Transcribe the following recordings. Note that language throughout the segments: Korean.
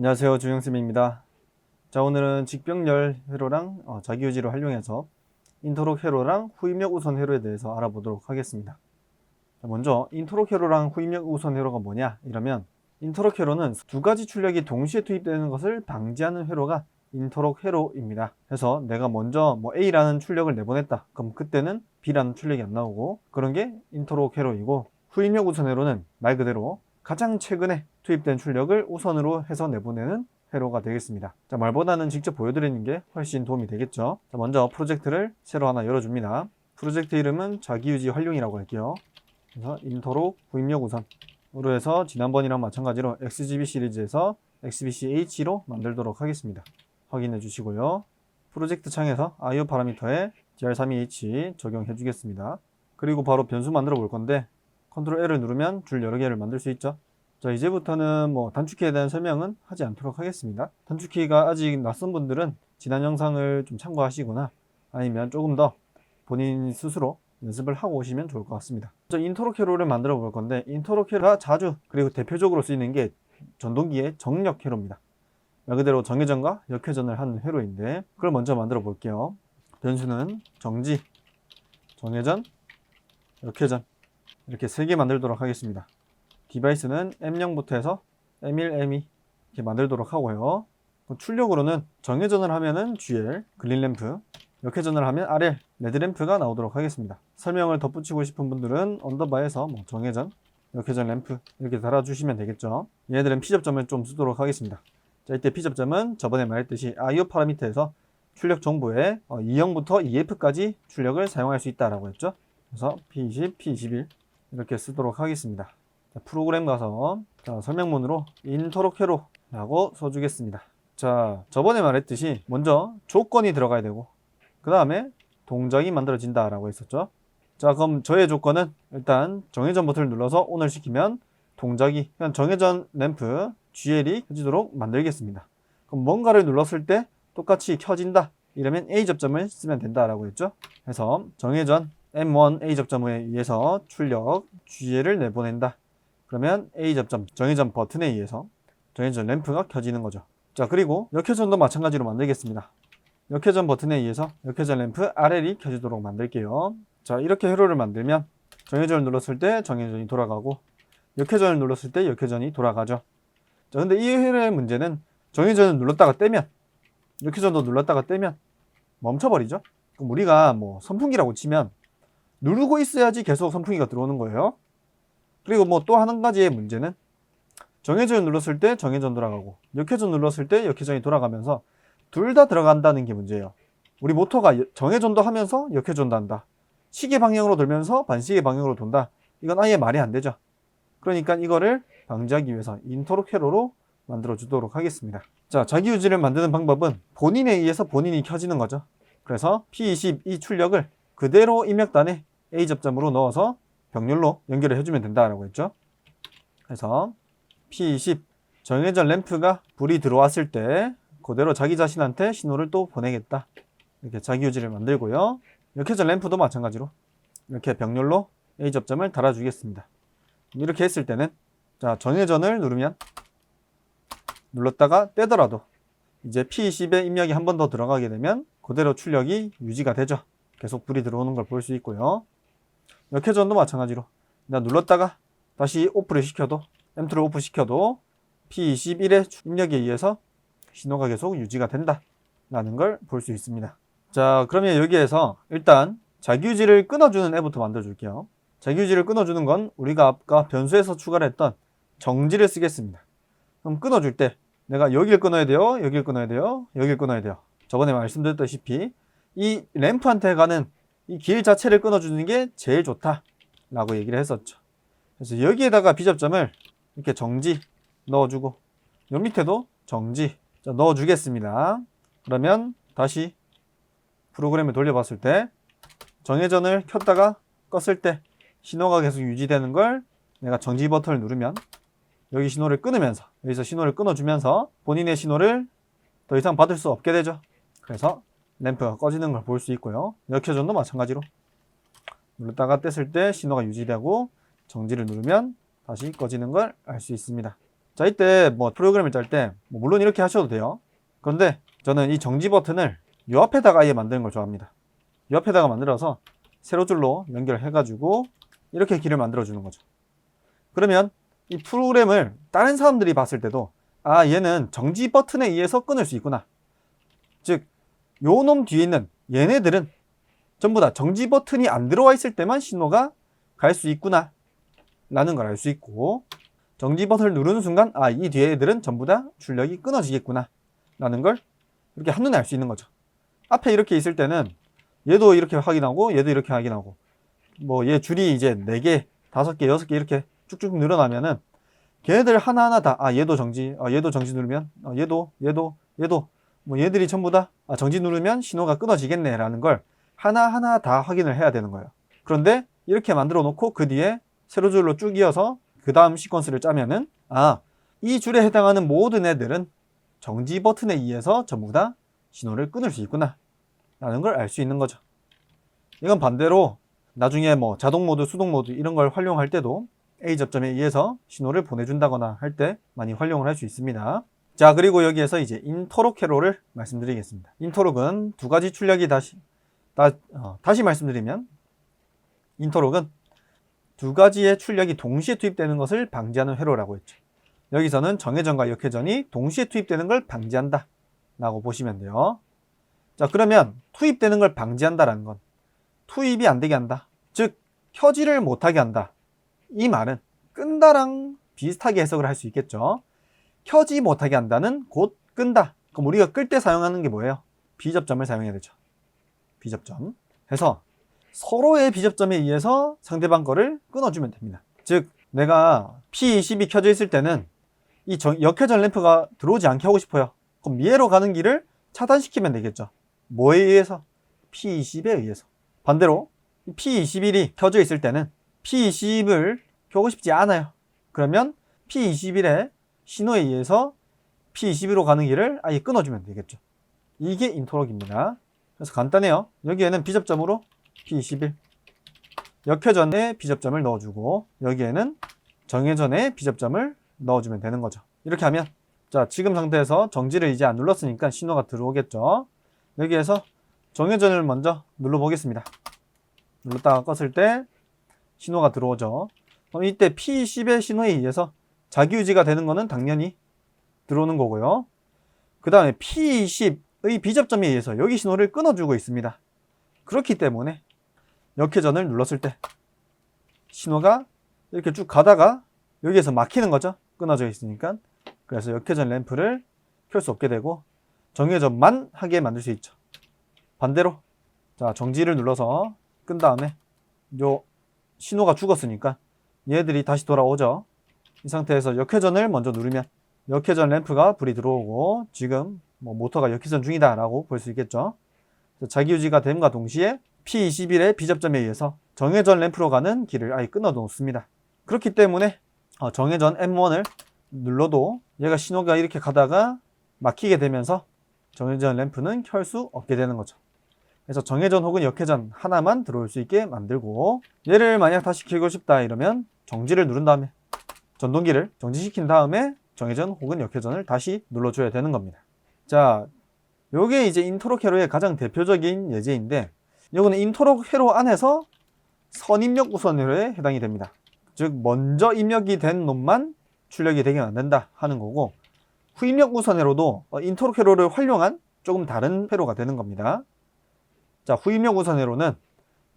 안녕하세요, 주영쌤입니다. 자, 오늘은 직병렬 회로랑 자기유지를 활용해서 인터록 회로랑 후입력 우선 회로에 대해서 알아보도록 하겠습니다. 자, 먼저 인터록 회로랑 후입력 우선 회로가 뭐냐 이러면, 인터록 회로는 두 가지 출력이 동시에 투입되는 것을 방지하는 회로가 인터록 회로입니다. 그래서 내가 먼저 A라는 출력을 내보냈다, 그럼 그때는 B라는 출력이 안 나오고, 그런 게 인터록 회로이고, 후입력 우선 회로는 말 그대로 가장 최근에 투입된 출력을 우선으로 해서 내보내는 회로가 되겠습니다. 자, 말보다는 직접 보여드리는 게 훨씬 도움이 되겠죠. 자, 먼저 프로젝트를 새로 하나 열어줍니다. 프로젝트 이름은 자기유지 활용이라고 할게요. 그래서 인터록 후입력 우선으로 해서 지난번이랑 마찬가지로 XGB 시리즈에서 XBCH로 만들도록 하겠습니다. 확인해 주시고요. 프로젝트 창에서 IO 파라미터에 DR32H 적용해 주겠습니다. 그리고 바로 변수 만들어 볼 건데, 컨트롤 L을 누르면 줄 여러 개를 만들 수 있죠. 자, 이제부터는 단축키에 대한 설명은 하지 않도록 하겠습니다. 단축키가 아직 낯선 분들은 지난 영상을 좀 참고하시거나, 아니면 조금 더 본인 스스로 연습을 하고 오시면 좋을 것 같습니다. 먼저 인터록 회로를 만들어 볼 건데, 인터록 회로가 자주 그리고 대표적으로 쓰이는 게 전동기의 정력 회로입니다. 말 그대로 정회전과 역회전을 하는 회로인데, 그걸 먼저 만들어 볼게요. 변수는 정지, 정회전, 역회전 이렇게 3개 만들도록 하겠습니다. 디바이스는 M0부터 해서 M1, M2 이렇게 만들도록 하고요. 출력으로는 정회전을 하면은 GL, 그린램프, 역회전을 하면 RL, 레드램프가 나오도록 하겠습니다. 설명을 덧붙이고 싶은 분들은 언더바에서 정회전, 역회전 램프 이렇게 달아주시면 되겠죠. 얘네들은 P접점을 좀 쓰도록 하겠습니다. 자, 이때 P접점은 저번에 말했듯이 IO 파라미터에서 출력 정보에 E0부터 EF까지 출력을 사용할 수 있다라고 했죠. 그래서 P20, P21 이렇게 쓰도록 하겠습니다. 자, 프로그램 가서 설명문으로 인터록 회로라고 써주겠습니다. 자, 저번에 말했듯이 먼저 조건이 들어가야 되고, 그 다음에 동작이 만들어진다 라고 했었죠. 자, 그럼 저의 조건은 일단 정회전 버튼을 눌러서 ON을 시키면 동작이, 그냥 정회전 램프 GL이 켜지도록 만들겠습니다. 그럼 뭔가를 눌렀을 때 똑같이 켜진다 이러면 A 접점을 쓰면 된다 라고 했죠. 그래서 정회전 M1 A 접점에 의해서 출력 GL을 내보낸다. 그러면 A 접점 정회전 버튼에 의해서 정회전 램프가 켜지는 거죠. 자, 그리고 역회전도 마찬가지로 만들겠습니다. 역회전 버튼에 의해서 역회전 램프 RL이 켜지도록 만들게요. 자, 이렇게 회로를 만들면 정회전을 눌렀을 때 정회전이 돌아가고, 역회전을 눌렀을 때 역회전이 돌아가죠. 자, 근데 이 회로의 문제는 정회전을 눌렀다가 떼면, 역회전도 눌렀다가 떼면 멈춰버리죠. 그럼 우리가 선풍기라고 치면 누르고 있어야지 계속 선풍기가 들어오는 거예요. 그리고 또 한 가지의 문제는 정회전을 눌렀을 때 정회전 돌아가고, 역회전 눌렀을 때 역회전이 돌아가면서 둘 다 들어간다는 게 문제예요. 우리 모터가 정회전도 하면서 역회전도 한다, 시계 방향으로 돌면서 반시계 방향으로 돈다, 이건 아예 말이 안 되죠. 그러니까 이거를 방지하기 위해서 인터록 회로로 만들어 주도록 하겠습니다. 자, 자기유지를 만드는 방법은 본인에 의해서 본인이 켜지는 거죠. 그래서 P20 이 출력을 그대로 입력단에 A 접점으로 넣어서 병렬로 연결을 해주면 된다라고 했죠. 그래서 P20 정회전 램프가 불이 들어왔을 때 그대로 자기 자신한테 신호를 또 보내겠다, 이렇게 자기유지를 만들고요. 역회전 램프도 마찬가지로 이렇게 병렬로 A 접점을 달아주겠습니다. 이렇게 했을 때는, 자, 정회전을 누르면 눌렀다가 떼더라도 이제 P20에 입력이 한 번 더 들어가게 되면 그대로 출력이 유지가 되죠. 계속 불이 들어오는 걸 볼 수 있고요. 역회전도 마찬가지로 눌렀다가 다시 오프를 시켜도, M2를 오프 시켜도 P21의 입력에 의해서 신호가 계속 유지가 된다 라는 걸 볼 수 있습니다. 자, 그러면 여기에서 일단 자기유지를 끊어주는 앱부터 만들어 줄게요. 자기유지를 끊어주는 건 우리가 아까 변수에서 추가를 했던 정지를 쓰겠습니다. 그럼 끊어줄 때 내가 여길 끊어야 돼요, 여길 끊어야 돼요, 여길 끊어야 돼요. 저번에 말씀드렸다시피 이 램프한테 가는 이 길 자체를 끊어주는 게 제일 좋다 라고 얘기를 했었죠. 그래서 여기에다가 B접점을 이렇게 정지 넣어주고, 요 밑에도 정지 넣어주겠습니다. 그러면 다시 프로그램을 돌려봤을 때 정회전을 켰다가 껐을 때 신호가 계속 유지되는 걸 내가 정지 버튼을 누르면 여기 신호를 끊으면서, 여기서 신호를 끊어주면서 본인의 신호를 더 이상 받을 수 없게 되죠. 그래서 램프가 꺼지는 걸 볼 수 있고요. 역회전도 마찬가지로 눌렀다가 뗐을 때 신호가 유지되고 정지를 누르면 다시 꺼지는 걸 알 수 있습니다. 자, 이때 뭐 프로그램을 짤 때 물론 이렇게 하셔도 돼요. 그런데 저는 이 정지 버튼을 이 앞에다가 아예 만드는 걸 좋아합니다. 이 앞에다가 만들어서 세로줄로 연결해가지고 이렇게 길을 만들어 주는 거죠. 그러면 이 프로그램을 다른 사람들이 봤을 때도 아, 얘는 정지 버튼에 의해서 끊을 수 있구나. 즉, 요 놈 뒤에 있는 얘네들은 전부 다 정지 버튼이 안 들어와 있을 때만 신호가 갈 수 있구나 라는 걸 알 수 있고, 정지 버튼을 누르는 순간 아, 이 뒤에 애들은 전부 다 출력이 끊어지겠구나 라는 걸 이렇게 한눈에 알 수 있는 거죠. 앞에 이렇게 있을 때는 얘도 이렇게 확인하고 얘도 이렇게 확인하고, 뭐 얘 줄이 이제 4개, 5개, 6개 이렇게 쭉쭉 늘어나면은 걔네들 하나하나 다 아, 얘도 정지, 얘도 정지 누르면 얘도 뭐 얘들이 전부 다 정지 누르면 신호가 끊어지겠네 라는 걸 하나하나 다 확인을 해야 되는 거예요. 그런데 이렇게 만들어 놓고 그 뒤에 세로줄로 쭉 이어서 그 다음 시퀀스를 짜면은 이 줄에 해당하는 모든 애들은 정지 버튼에 의해서 전부 다 신호를 끊을 수 있구나 라는 걸 알 수 있는 거죠. 이건 반대로 나중에 뭐 자동 모드, 수동 모드 이런 걸 활용할 때도 A 접점에 의해서 신호를 보내준다거나 할 때 많이 활용을 할 수 있습니다. 자, 그리고 여기에서 이제 인터록 회로를 말씀드리겠습니다. 인터록은 두 가지 출력이 다시 말씀드리면, 인터록은 두 가지의 출력이 동시에 투입되는 것을 방지하는 회로라고 했죠. 여기서는 정회전과 역회전이 동시에 투입되는 걸 방지한다 라고 보시면 돼요. 자, 그러면 투입되는 걸 방지한다라는 건 투입이 안 되게 한다, 즉 켜지를 못하게 한다, 이 말은 끈다랑 비슷하게 해석을 할 수 있겠죠. 켜지 못하게 한다는 곧 끈다. 그럼 우리가 끌 때 사용하는 게 뭐예요? B접점을 사용해야 되죠. B접점 해서 서로의 B접점에 의해서 상대방 거를 끊어주면 됩니다. 즉 내가 P20이 켜져 있을 때는 이 역회전 램프가 들어오지 않게 하고 싶어요. 그럼 얘로 가는 길을 차단시키면 되겠죠. 뭐에 의해서? P20에 의해서. 반대로 P21이 켜져 있을 때는 P20을 켜고 싶지 않아요. 그러면 P21의 신호에 의해서 P21로 가는 길을 아예 끊어주면 되겠죠. 이게 인터록입니다. 그래서 간단해요. 여기에는 B접점으로 P21, 역회전에 B접점을 넣어주고 여기에는 정회전에 B접점을 넣어주면 되는 거죠. 이렇게 하면 자, 지금 상태에서 정지를 이제 안 눌렀으니까 신호가 들어오겠죠. 여기에서 정회전을 먼저 눌러보겠습니다. 눌렀다가 껐을 때 신호가 들어오죠. 그럼 이때 P10의 신호에 의해서 자기유지가 되는 거는 당연히 들어오는 거고요. 그 다음에 P20의 B접점에 의해서 여기 신호를 끊어주고 있습니다. 그렇기 때문에 역회전을 눌렀을 때 신호가 이렇게 쭉 가다가 여기에서 막히는 거죠. 끊어져 있으니까. 그래서 역회전 램프를 켤 수 없게 되고 정회전만 하게 만들 수 있죠. 반대로 자, 정지를 눌러서 끈 다음에 요 신호가 죽었으니까 얘들이 다시 돌아오죠. 이 상태에서 역회전을 먼저 누르면 역회전 램프가 불이 들어오고 지금 뭐 모터가 역회전 중이다 라고 볼 수 있겠죠. 자기유지가 됨과 동시에 P21의 B접점에 의해서 정회전 램프로 가는 길을 아예 끊어 놓습니다. 그렇기 때문에 정회전 M1을 눌러도 얘가 신호가 이렇게 가다가 막히게 되면서 정회전 램프는 켤 수 없게 되는 거죠. 그래서 정회전 혹은 역회전 하나만 들어올 수 있게 만들고, 얘를 만약 다시 켜고 싶다 이러면 정지를 누른 다음에 전동기를 정지시킨 다음에 정회전 혹은 역회전을 다시 눌러줘야 되는 겁니다. 자, 요게 이제 인터록 회로의 가장 대표적인 예제인데, 요거는 인터록 회로 안에서 선입력 우선 회로에 해당이 됩니다. 즉 먼저 입력이 된 놈만 출력이 되게 만든다 하는 거고, 후입력 우선 회로도 인터록 회로를 활용한 조금 다른 회로가 되는 겁니다. 자, 후입력 우선 회로는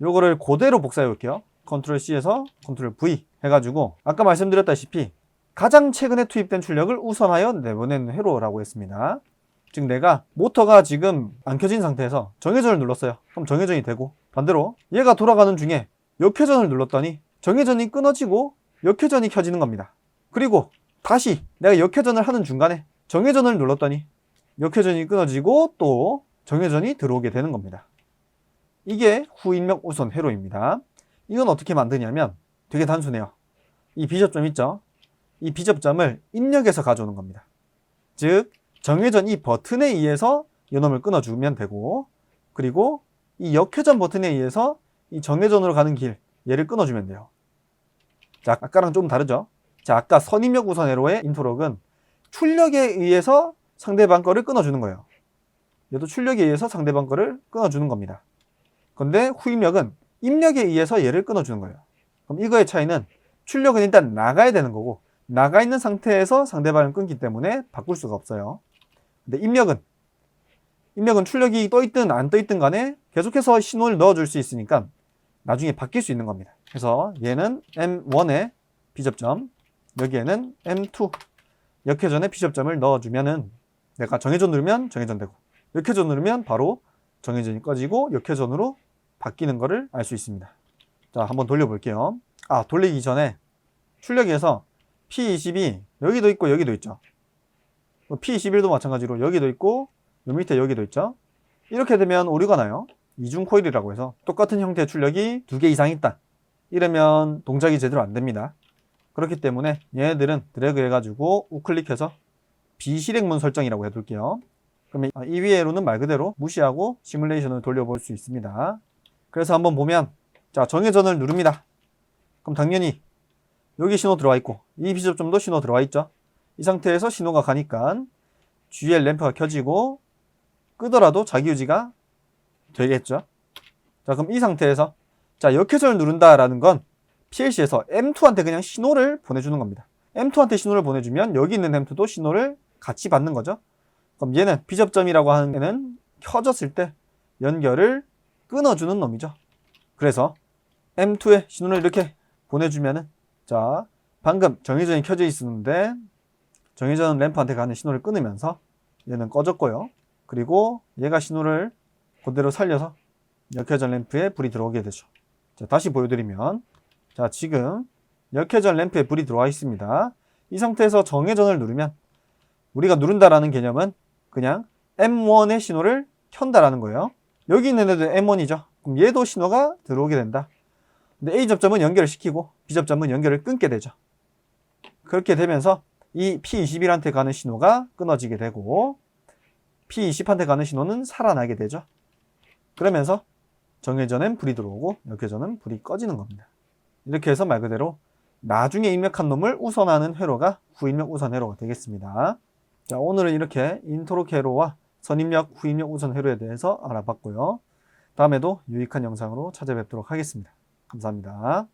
요거를 그대로 복사해 볼게요. 컨트롤 C에서 컨트롤 V 해가지고 아까 말씀드렸다시피 가장 최근에 투입된 출력을 우선하여 내보내는 회로라고 했습니다. 즉 내가 모터가 지금 안 켜진 상태에서 정회전을 눌렀어요. 그럼 정회전이 되고, 반대로 얘가 돌아가는 중에 역회전을 눌렀더니 정회전이 끊어지고 역회전이 켜지는 겁니다. 그리고 다시 내가 역회전을 하는 중간에 정회전을 눌렀더니 역회전이 끊어지고 또 정회전이 들어오게 되는 겁니다. 이게 후입력 우선 회로입니다. 이건 어떻게 만드냐면 되게 단순해요. 이 B접점 있죠? 이 B접점을 입력해서 가져오는 겁니다. 즉 정회전 이 버튼에 의해서 이놈을 끊어주면 되고, 그리고 이 역회전 버튼에 의해서 이 정회전으로 가는 길, 얘를 끊어주면 돼요. 자, 아까랑 좀 다르죠? 자, 아까 선입력 우선 회로의 인터록은 출력에 의해서 상대방 거를 끊어주는 거예요. 얘도 출력에 의해서 상대방 거를 끊어주는 겁니다. 근데 후입력은 입력에 의해서 얘를 끊어주는 거예요. 그럼 이거의 차이는 출력은 일단 나가야 되는 거고, 나가 있는 상태에서 상대방을 끊기 때문에 바꿀 수가 없어요. 근데 입력은 출력이 떠 있든 안 떠 있든 간에 계속해서 신호를 넣어줄 수 있으니까 나중에 바뀔 수 있는 겁니다. 그래서 얘는 M1의 B접점, 여기에는 M2 역회전의 B접점을 넣어주면은 내가 정회전 누르면 정회전 되고, 역회전 누르면 바로 정회전이 꺼지고 역회전으로 바뀌는 거를 알 수 있습니다. 자, 한번 돌려볼게요. 돌리기 전에 출력에서 P20이 여기도 있고 여기도 있죠. P21도 마찬가지로 여기도 있고 요 밑에 여기도 있죠. 이렇게 되면 오류가 나요. 이중 코일이라고 해서 똑같은 형태의 출력이 2개 이상 있다. 이러면 동작이 제대로 안 됩니다. 그렇기 때문에 얘네들은 드래그 해가지고 우클릭해서 비실행문 설정이라고 해둘게요. 그러면 이 위에로는 말 그대로 무시하고 시뮬레이션을 돌려볼 수 있습니다. 그래서 한번 보면, 자, 정회전을 누릅니다. 그럼 당연히 여기 신호 들어와 있고 이 B접점도 신호 들어와 있죠. 이 상태에서 신호가 가니까 GL 램프가 켜지고 끄더라도 자기유지가 되겠죠. 자, 그럼 이 상태에서 자, 역회전을 누른다라는 건 PLC에서 M2한테 그냥 신호를 보내주는 겁니다. M2한테 신호를 보내주면 여기 있는 M2도 신호를 같이 받는 거죠. 그럼 얘는 B접점이라고 하는 애는 켜졌을 때 연결을 끊어주는 놈이죠. 그래서 M2에 신호를 이렇게 보내주면은, 자, 방금 정회전이 켜져 있었는데 정회전 램프한테 가는 신호를 끊으면서 얘는 꺼졌고요. 그리고 얘가 신호를 그대로 살려서 역회전 램프에 불이 들어오게 되죠. 자, 다시 보여드리면, 자, 지금 역회전 램프에 불이 들어와 있습니다. 이 상태에서 정회전을 누르면 우리가 누른다라는 개념은 그냥 M1의 신호를 켠다라는 거예요. 여기 있는 애도 M1이죠. 그럼 얘도 신호가 들어오게 된다. 근데 A접점은 연결을 시키고 B접점은 연결을 끊게 되죠. 그렇게 되면서 이 P21한테 가는 신호가 끊어지게 되고 P20한테 가는 신호는 살아나게 되죠. 그러면서 정회전엔 불이 들어오고 역회전은 불이 꺼지는 겁니다. 이렇게 해서 말 그대로 나중에 입력한 놈을 우선하는 회로가 후입력 우선 회로가 되겠습니다. 자, 오늘은 이렇게 인터록 회로와 선입력, 후입력 우선 회로에 대해서 알아봤고요. 다음에도 유익한 영상으로 찾아뵙도록 하겠습니다. 감사합니다.